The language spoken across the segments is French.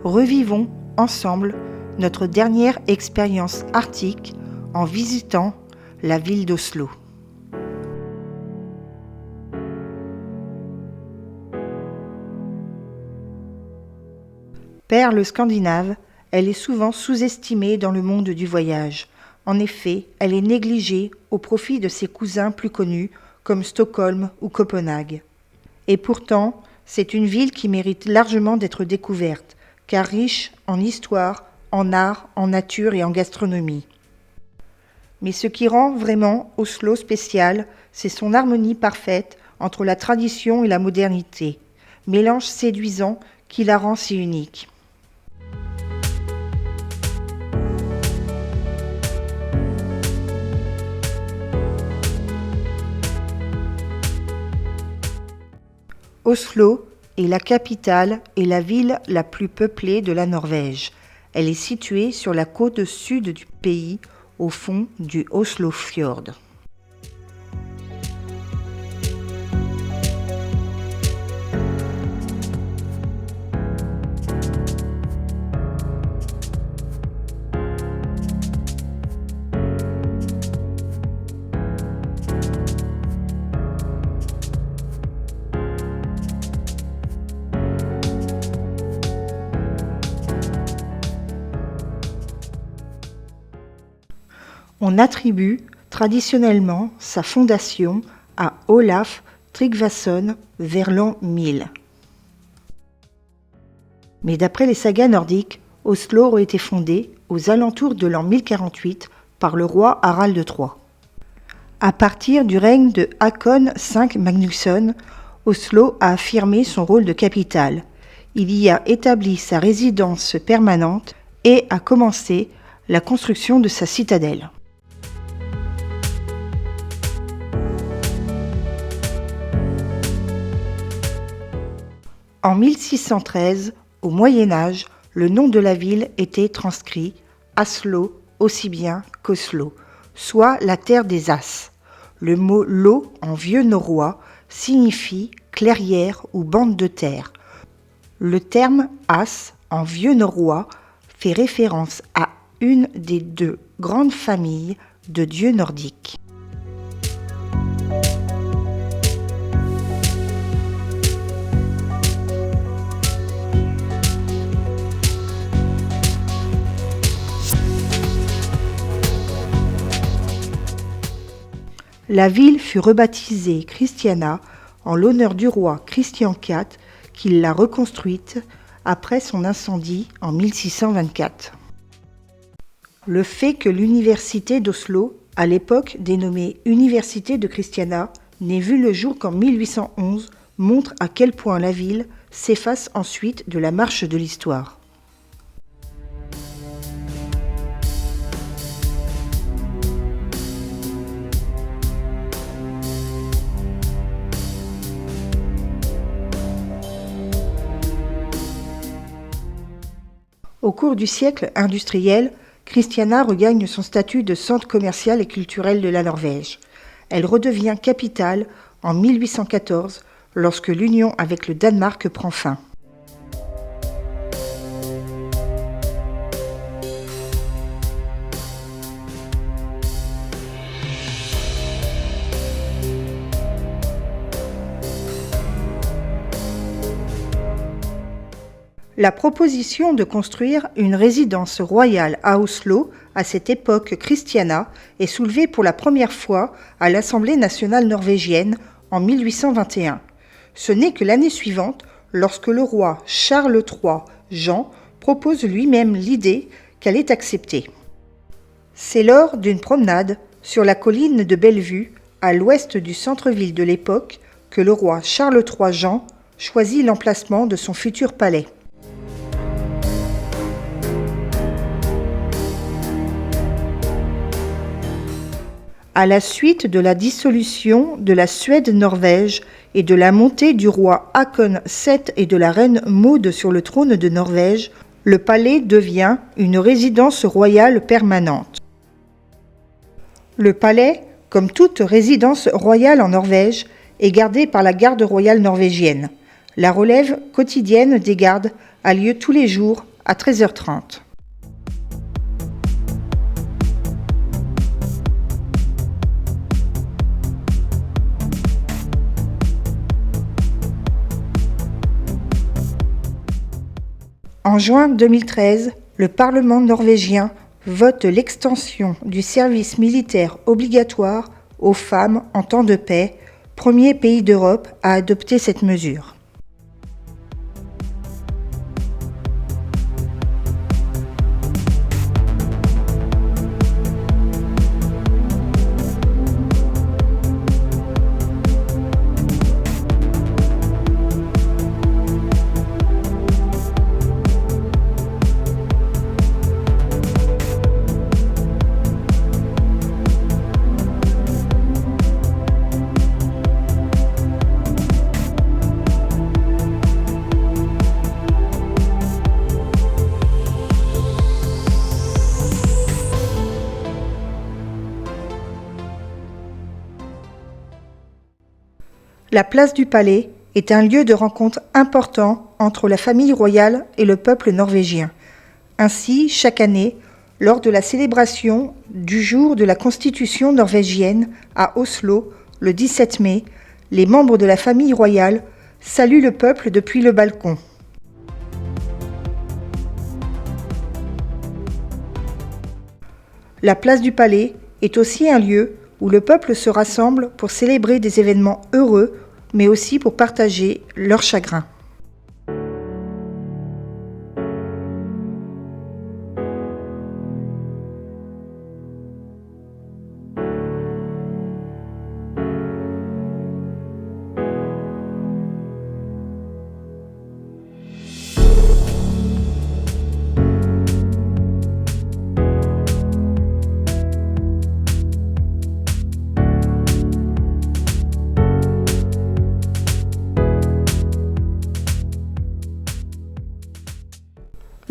Revivons ensemble notre dernière expérience arctique en visitant la ville d'Oslo. Perle scandinave, elle est souvent sous-estimée dans le monde du voyage. En effet, elle est négligée au profit de ses cousins plus connus comme Stockholm ou Copenhague. Et pourtant, c'est une ville qui mérite largement d'être découverte, car riche en histoire, en art, en nature et en gastronomie. Mais ce qui rend vraiment Oslo spécial, c'est son harmonie parfaite entre la tradition et la modernité, mélange séduisant qui la rend si unique. Oslo est la capitale et la ville la plus peuplée de la Norvège. Elle est située sur la côte sud du pays, au fond du Oslofjord. On attribue traditionnellement sa fondation à Olaf Tryggvason vers l'an 1000. Mais d'après les sagas nordiques, Oslo aurait été fondée aux alentours de l'an 1048 par le roi Harald III. À partir du règne de Håkon V Magnusson, Oslo a affirmé son rôle de capitale. Il y a établi sa résidence permanente et a commencé la construction de sa citadelle. En 1613, au Moyen Âge, le nom de la ville était transcrit Aslo aussi bien qu'Oslo, soit la terre des As. Le mot lo en vieux norrois signifie clairière ou bande de terre. Le terme As en vieux norrois fait référence à une des deux grandes familles de dieux nordiques. La ville fut rebaptisée Christiania en l'honneur du roi Christian IV qui l'a reconstruite après son incendie en 1624. Le fait que l'université d'Oslo, à l'époque dénommée Université de Christiania, n'ait vu le jour qu'en 1811 montre à quel point la ville s'efface ensuite de la marche de l'histoire. Au cours du siècle industriel, Christiania regagne son statut de centre commercial et culturel de la Norvège. Elle redevient capitale en 1814 lorsque l'union avec le Danemark prend fin. La proposition de construire une résidence royale à Oslo, à cette époque Christiania, est soulevée pour la première fois à l'Assemblée nationale norvégienne en 1821. Ce n'est que l'année suivante, lorsque le roi Charles III Jean propose lui-même l'idée, qu'elle est acceptée. C'est lors d'une promenade sur la colline de Bellevue, à l'ouest du centre-ville de l'époque, que le roi Charles III Jean choisit l'emplacement de son futur palais. À la suite de la dissolution de la Suède-Norvège et de la montée du roi Håkon VII et de la reine Maud sur le trône de Norvège, le palais devient une résidence royale permanente. Le palais, comme toute résidence royale en Norvège, est gardé par la garde royale norvégienne. La relève quotidienne des gardes a lieu tous les jours à 13h30. En juin 2013, le Parlement norvégien vote l'extension du service militaire obligatoire aux femmes en temps de paix, premier pays d'Europe à adopter cette mesure. La place du Palais est un lieu de rencontre important entre la famille royale et le peuple norvégien. Ainsi, chaque année, lors de la célébration du jour de la Constitution norvégienne à Oslo, le 17 mai, les membres de la famille royale saluent le peuple depuis le balcon. La place du Palais est aussi un lieu où le peuple se rassemble pour célébrer des événements heureux, mais aussi pour partager leur chagrin.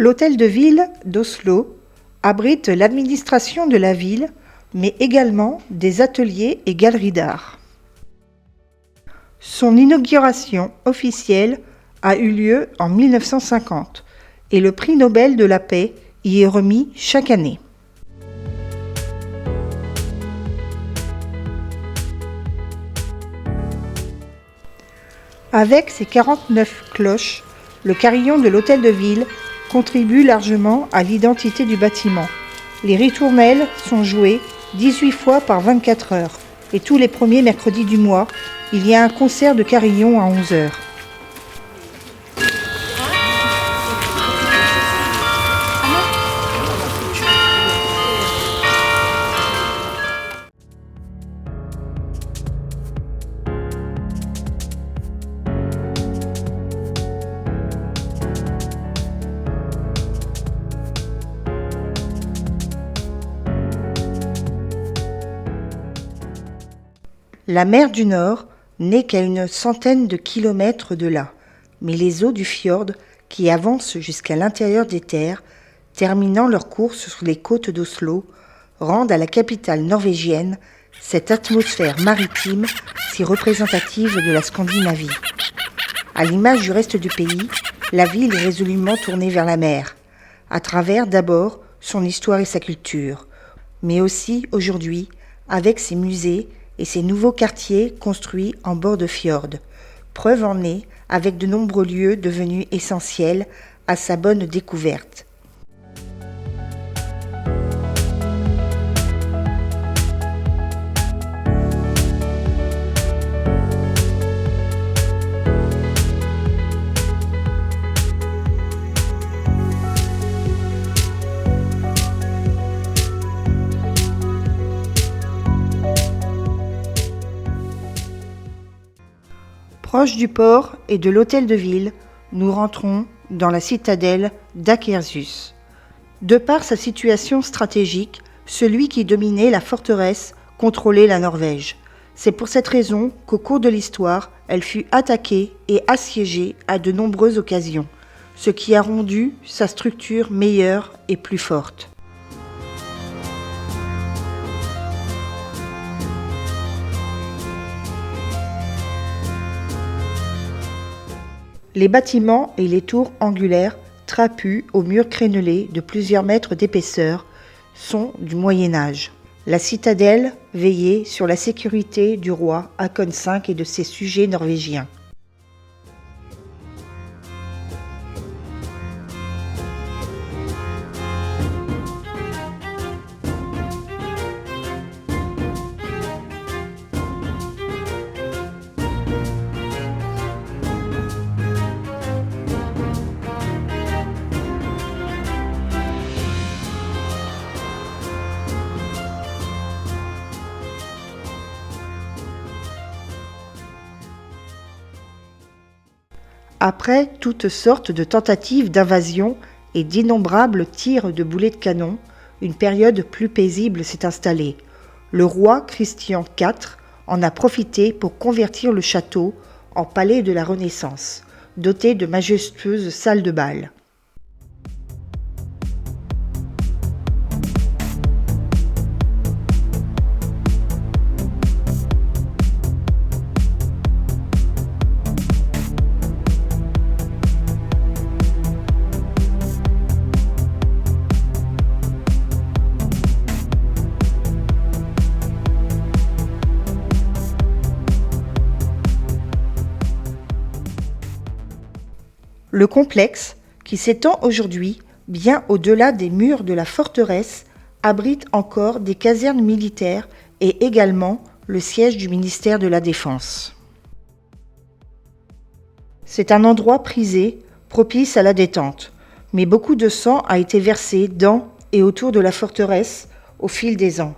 L'hôtel de ville d'Oslo abrite l'administration de la ville, mais également des ateliers et galeries d'art. Son inauguration officielle a eu lieu en 1950 et le prix Nobel de la paix y est remis chaque année. Avec ses 49 cloches, le carillon de l'hôtel de ville contribue largement à l'identité du bâtiment. Les ritournelles sont jouées 18 fois par 24 heures et tous les premiers mercredis du mois, il y a un concert de carillon à 11 heures. La mer du Nord n'est qu'à une centaine de kilomètres de là, mais les eaux du fjord, qui avancent jusqu'à l'intérieur des terres, terminant leur course sur les côtes d'Oslo, rendent à la capitale norvégienne cette atmosphère maritime si représentative de la Scandinavie. À l'image du reste du pays, la ville est résolument tournée vers la mer, à travers d'abord son histoire et sa culture, mais aussi aujourd'hui avec ses musées et ses nouveaux quartiers construits en bord de fjord. Preuve en est avec de nombreux lieux devenus essentiels à sa bonne découverte. Proche du port et de l'hôtel de ville, nous rentrons dans la citadelle d'Akershus. De par sa situation stratégique, celui qui dominait la forteresse contrôlait la Norvège. C'est pour cette raison qu'au cours de l'histoire, elle fut attaquée et assiégée à de nombreuses occasions, ce qui a rendu sa structure meilleure et plus forte. Les bâtiments et les tours angulaires trapus aux murs crénelés de plusieurs mètres d'épaisseur, sont du Moyen Âge. La citadelle veillait sur la sécurité du roi Haakon V et de ses sujets norvégiens. Après toutes sortes de tentatives d'invasion et d'innombrables tirs de boulets de canon, une période plus paisible s'est installée. Le roi Christian IV en a profité pour convertir le château en palais de la Renaissance, doté de majestueuses salles de bal. Le complexe, qui s'étend aujourd'hui bien au-delà des murs de la forteresse, abrite encore des casernes militaires et également le siège du ministère de la Défense. C'est un endroit prisé, propice à la détente, mais beaucoup de sang a été versé dans et autour de la forteresse au fil des ans.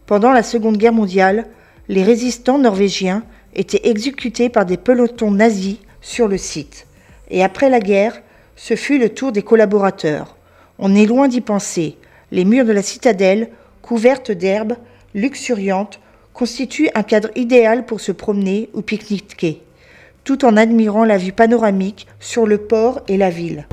Pendant la Seconde Guerre mondiale, les résistants norvégiens étaient exécutés par des pelotons nazis sur le site. Et après la guerre, ce fut le tour des collaborateurs. On est loin d'y penser. Les murs de la citadelle, couvertes d'herbes, luxuriantes, constituent un cadre idéal pour se promener ou pique-niquer, tout en admirant la vue panoramique sur le port et la ville.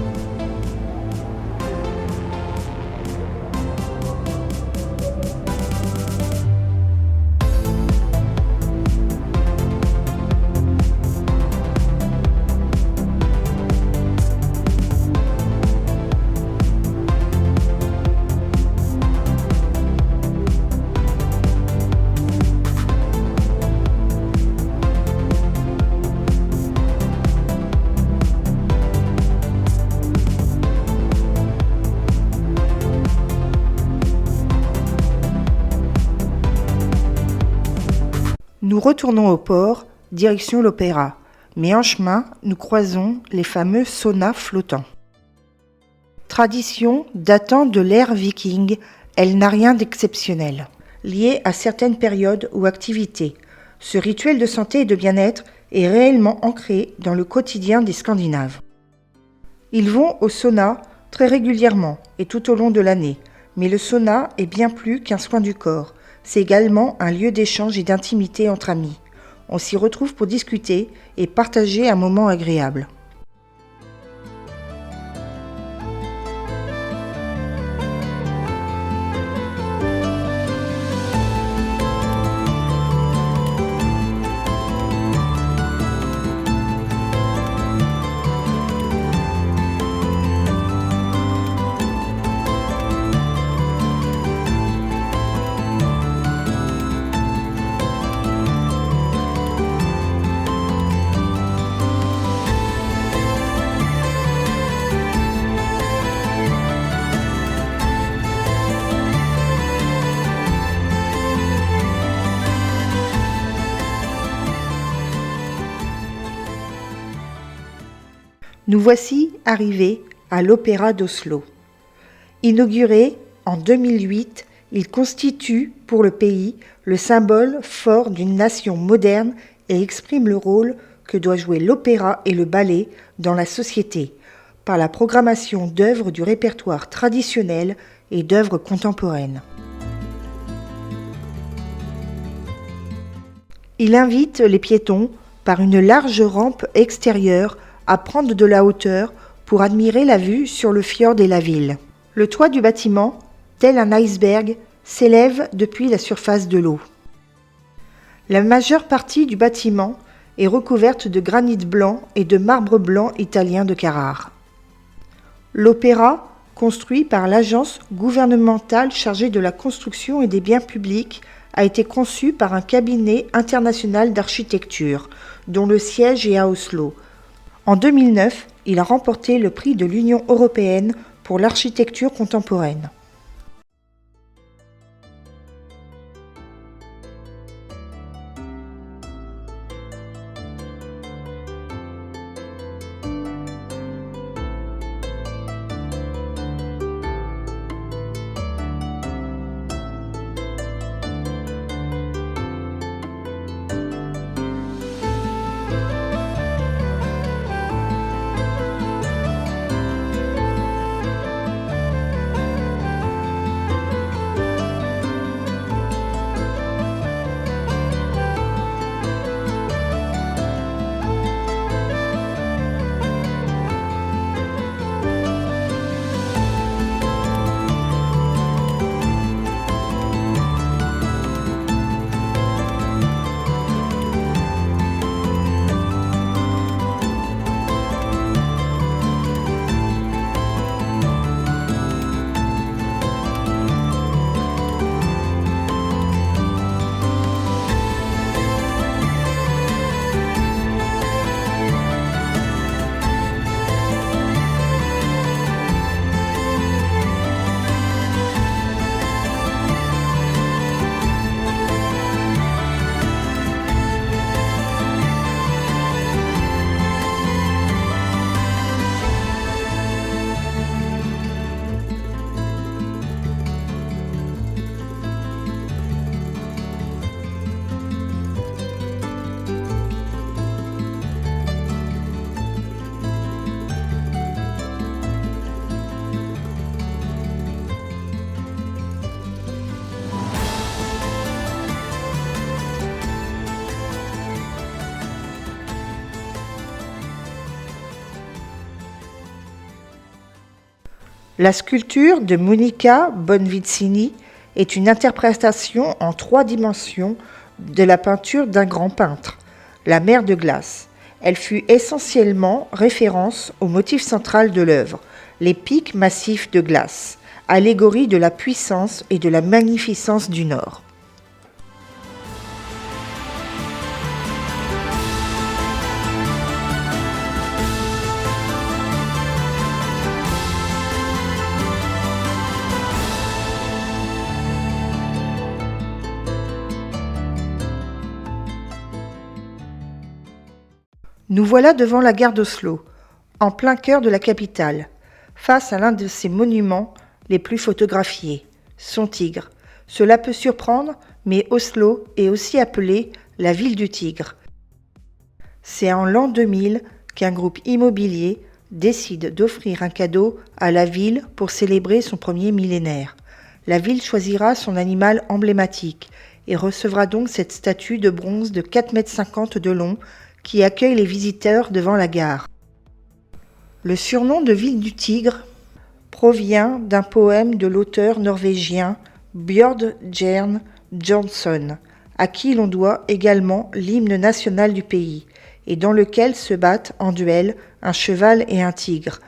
Nous retournons au port, direction l'opéra, mais en chemin, nous croisons les fameux saunas flottants. Tradition datant de l'ère viking, elle n'a rien d'exceptionnel. Liée à certaines périodes ou activités, ce rituel de santé et de bien-être est réellement ancré dans le quotidien des Scandinaves. Ils vont au sauna très régulièrement et tout au long de l'année, mais le sauna est bien plus qu'un soin du corps. C'est également un lieu d'échange et d'intimité entre amis. On s'y retrouve pour discuter et partager un moment agréable. Nous voici arrivés à l'Opéra d'Oslo. Inauguré en 2008, il constitue pour le pays le symbole fort d'une nation moderne et exprime le rôle que doit jouer l'opéra et le ballet dans la société, par la programmation d'œuvres du répertoire traditionnel et d'œuvres contemporaines. Il invite les piétons, par une large rampe extérieure, à prendre de la hauteur pour admirer la vue sur le fjord et la ville. Le toit du bâtiment, tel un iceberg, s'élève depuis la surface de l'eau. La majeure partie du bâtiment est recouverte de granit blanc et de marbre blanc italien de Carrare. L'opéra, construit par l'agence gouvernementale chargée de la construction et des biens publics, a été conçu par un cabinet international d'architecture, dont le siège est à Oslo. En 2009, il a remporté le prix de l'Union européenne pour l'architecture contemporaine. La sculpture de Monica Bonvicini est une interprétation en 3 dimensions de la peinture d'un grand peintre, la mer de glace. Elle fut essentiellement référence au motif central de l'œuvre, les pics massifs de glace, allégorie de la puissance et de la magnificence du Nord. Nous voilà devant la gare d'Oslo, en plein cœur de la capitale, face à l'un de ses monuments les plus photographiés, son tigre. Cela peut surprendre, mais Oslo est aussi appelée la ville du tigre. C'est en l'an 2000 qu'un groupe immobilier décide d'offrir un cadeau à la ville pour célébrer son premier millénaire. La ville choisira son animal emblématique et recevra donc cette statue de bronze de 4,50 m de long qui accueille les visiteurs devant la gare. Le surnom de ville du tigre provient d'un poème de l'auteur norvégien Bjørnstjerne Bjørnson, à qui l'on doit également l'hymne national du pays, et dans lequel se battent en duel un cheval et un tigre.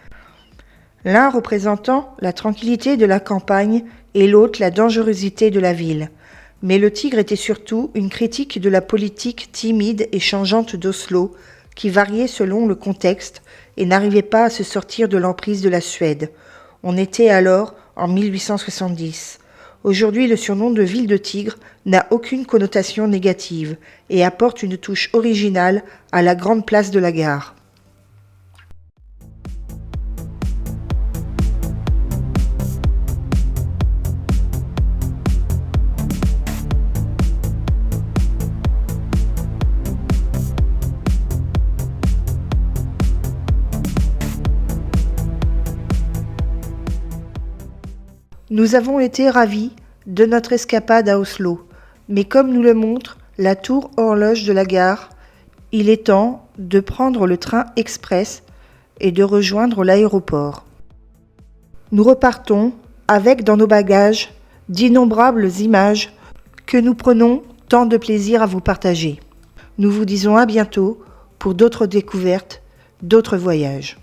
L'un représentant la tranquillité de la campagne et l'autre la dangerosité de la ville. Mais le tigre était surtout une critique de la politique timide et changeante d'Oslo, qui variait selon le contexte et n'arrivait pas à se sortir de l'emprise de la Suède. On était alors en 1870. Aujourd'hui, le surnom de ville de tigre n'a aucune connotation négative et apporte une touche originale à la grande place de la gare. Nous avons été ravis de notre escapade à Oslo, mais comme nous le montre la tour horloge de la gare, il est temps de prendre le train express et de rejoindre l'aéroport. Nous repartons avec dans nos bagages d'innombrables images que nous prenons tant de plaisir à vous partager. Nous vous disons à bientôt pour d'autres découvertes, d'autres voyages.